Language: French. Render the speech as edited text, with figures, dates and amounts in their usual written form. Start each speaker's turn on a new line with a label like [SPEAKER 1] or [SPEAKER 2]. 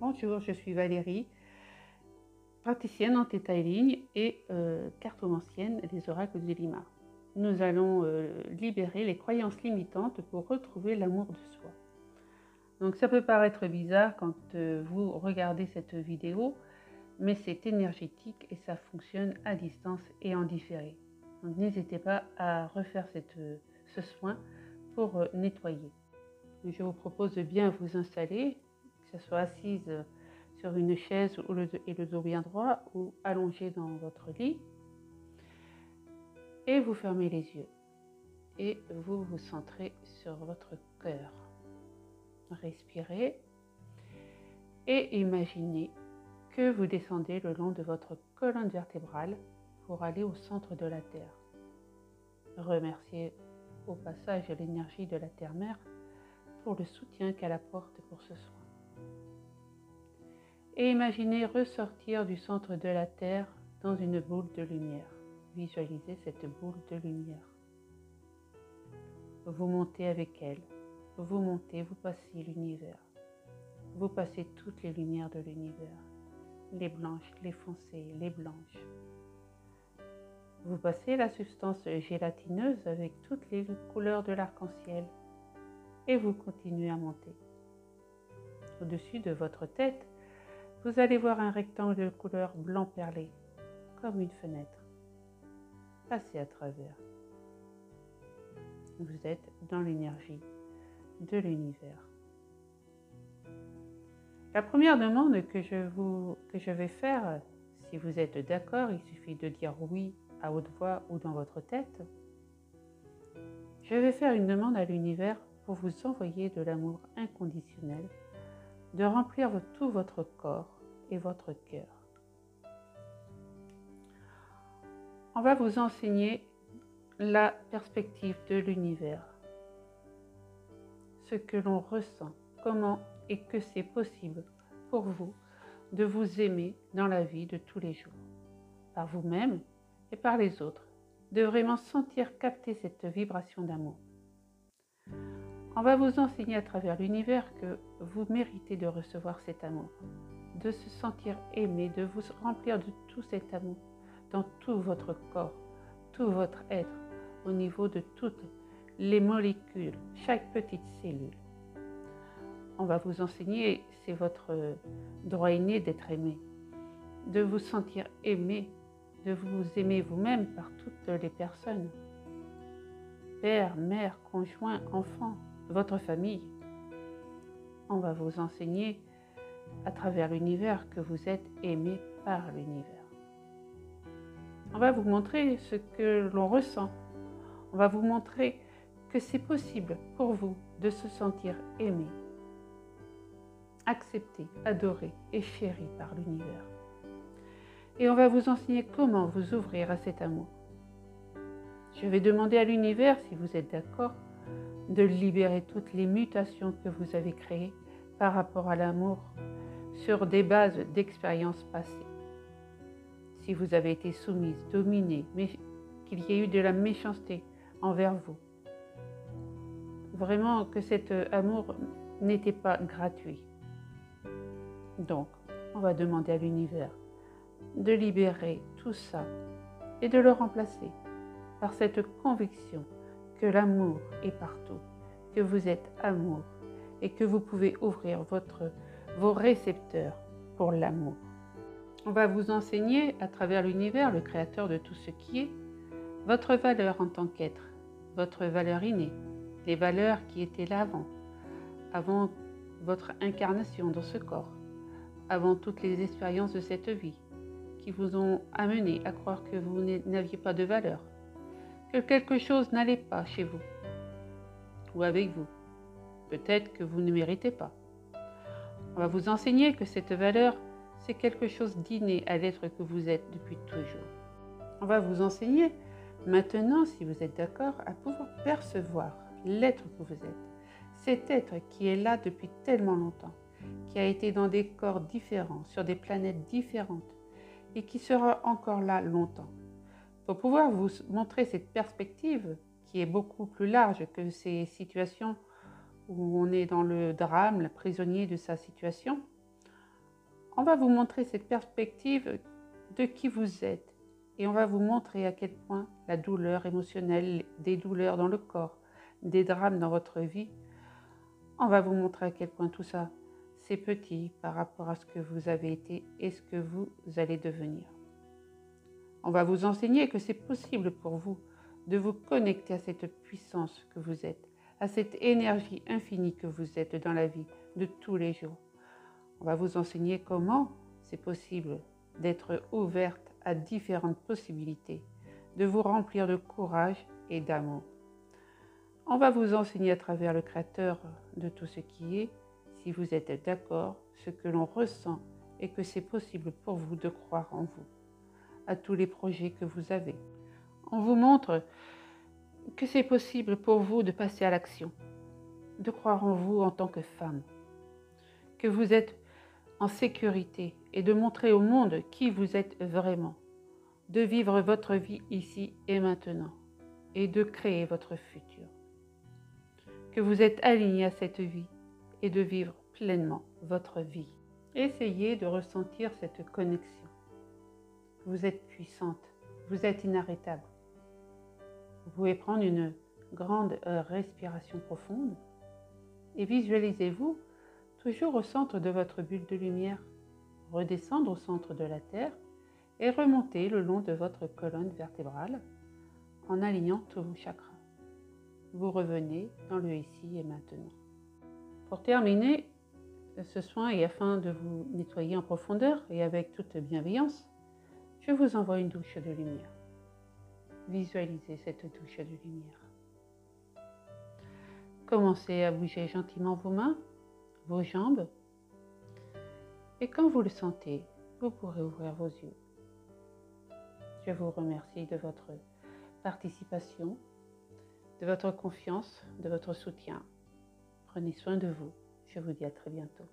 [SPEAKER 1] Bonjour, je suis Valérie, praticienne en Theta Healing et cartomancienne des oracles de Lima. Nous allons libérer les croyances limitantes pour retrouver l'amour de soi. Donc ça peut paraître bizarre quand vous regardez cette vidéo, mais c'est énergétique et ça fonctionne à distance et en différé. Donc n'hésitez pas à refaire ce soin pour nettoyer. Je vous propose de bien vous installer, que ce soit assise sur une chaise et le dos bien droit ou allongé dans votre lit. Et vous fermez les yeux et vous vous centrez sur votre cœur. Respirez et imaginez que vous descendez le long de votre colonne vertébrale pour aller au centre de la Terre. Remerciez au passage l'énergie de la Terre-Mère pour le soutien qu'elle apporte pour ce soin. Et imaginez ressortir du centre de la Terre dans une boule de lumière. Visualisez cette boule de lumière. Vous montez avec elle. Vous montez, vous passez l'univers. Vous passez toutes les lumières de l'univers. Les blanches, les foncées, les blanches. Vous passez la substance gélatineuse avec toutes les couleurs de l'arc-en-ciel. Et vous continuez à monter. Au-dessus de votre tête, vous allez voir un rectangle de couleur blanc perlé, comme une fenêtre. Passez à travers. Vous êtes dans l'énergie de l'univers. La première demande que je vais faire, si vous êtes d'accord, il suffit de dire oui à haute voix ou dans votre tête. Je vais faire une demande à l'univers pour vous envoyer de l'amour inconditionnel, de remplir tout votre corps et votre cœur. On va vous enseigner la perspective de l'univers, ce que l'on ressent, comment et que c'est possible pour vous de vous aimer dans la vie de tous les jours, par vous-même et par les autres, de vraiment sentir capter cette vibration d'amour. On va vous enseigner à travers l'univers que vous méritez de recevoir cet amour, de se sentir aimé, de vous remplir de tout cet amour dans tout votre corps, tout votre être, au niveau de toutes les molécules, chaque petite cellule. On va vous enseigner, c'est votre droit inné d'être aimé, de vous sentir aimé, de vous aimer vous-même par toutes les personnes, père, mère, conjoint, enfant, votre famille. On va vous enseigner à travers l'univers que vous êtes aimé par l'univers. On va vous montrer ce que l'on ressent. On va vous montrer que c'est possible pour vous de se sentir aimé, accepté, adoré et chéri par l'univers. Et on va vous enseigner comment vous ouvrir à cet amour. Je vais demander à l'univers, si vous êtes d'accord, de libérer toutes les mutations que vous avez créées par rapport à l'amour sur des bases d'expériences passées. Si vous avez été soumise, dominée, mais qu'il y ait eu de la méchanceté envers vous, vraiment que cet amour n'était pas gratuit. Donc, on va demander à l'univers de libérer tout ça et de le remplacer par cette conviction que l'amour est partout, que vous êtes amour et que vous pouvez ouvrir vos récepteurs pour l'amour. On va vous enseigner à travers l'univers, le créateur de tout ce qui est, votre valeur en tant qu'être, votre valeur innée, les valeurs qui étaient là avant votre incarnation dans ce corps, avant toutes les expériences de cette vie qui vous ont amené à croire que vous n'aviez pas de valeur, que quelque chose n'allait pas chez vous ou avec vous. Peut-être que vous ne méritez pas. On va vous enseigner que cette valeur, c'est quelque chose d'inné à l'être que vous êtes depuis toujours. On va vous enseigner maintenant, si vous êtes d'accord, à pouvoir percevoir l'être que vous êtes. Cet être qui est là depuis tellement longtemps, qui a été dans des corps différents, sur des planètes différentes et qui sera encore là longtemps. Pour pouvoir vous montrer cette perspective qui est beaucoup plus large que ces situations où on est dans le drame, le prisonnier de sa situation, On va vous montrer cette perspective de qui vous êtes et on va vous montrer à quel point la douleur émotionnelle, des douleurs dans le corps, des drames dans votre vie, on va vous montrer à quel point tout ça, c'est petit par rapport à ce que vous avez été et ce que vous allez devenir. On va vous enseigner que c'est possible pour vous de vous connecter à cette puissance que vous êtes, à cette énergie infinie que vous êtes dans la vie de tous les jours. On va vous enseigner comment c'est possible d'être ouverte à différentes possibilités, de vous remplir de courage et d'amour. On va vous enseigner à travers le Créateur de tout ce qui est, si vous êtes d'accord, ce que l'on ressent et que c'est possible pour vous de croire en vous, à tous les projets que vous avez. On vous montre que c'est possible pour vous de passer à l'action, de croire en vous en tant que femme, que vous êtes en sécurité et de montrer au monde qui vous êtes vraiment, de vivre votre vie ici et maintenant et de créer votre futur. Que vous êtes aligné à cette vie et de vivre pleinement votre vie. Essayez de ressentir cette connexion. Vous êtes puissante, vous êtes inarrêtable. Vous pouvez prendre une grande respiration profonde et visualisez-vous toujours au centre de votre bulle de lumière, redescendre au centre de la Terre et remonter le long de votre colonne vertébrale en alignant tous vos chakras. Vous revenez dans le ici et maintenant. Pour terminer ce soin et afin de vous nettoyer en profondeur et avec toute bienveillance, je vous envoie une douche de lumière. Visualisez cette douche de lumière. Commencez à bouger gentiment vos mains, vos jambes. Et quand vous le sentez, vous pourrez ouvrir vos yeux. Je vous remercie de votre participation, de votre confiance, de votre soutien. Prenez soin de vous. Je vous dis à très bientôt.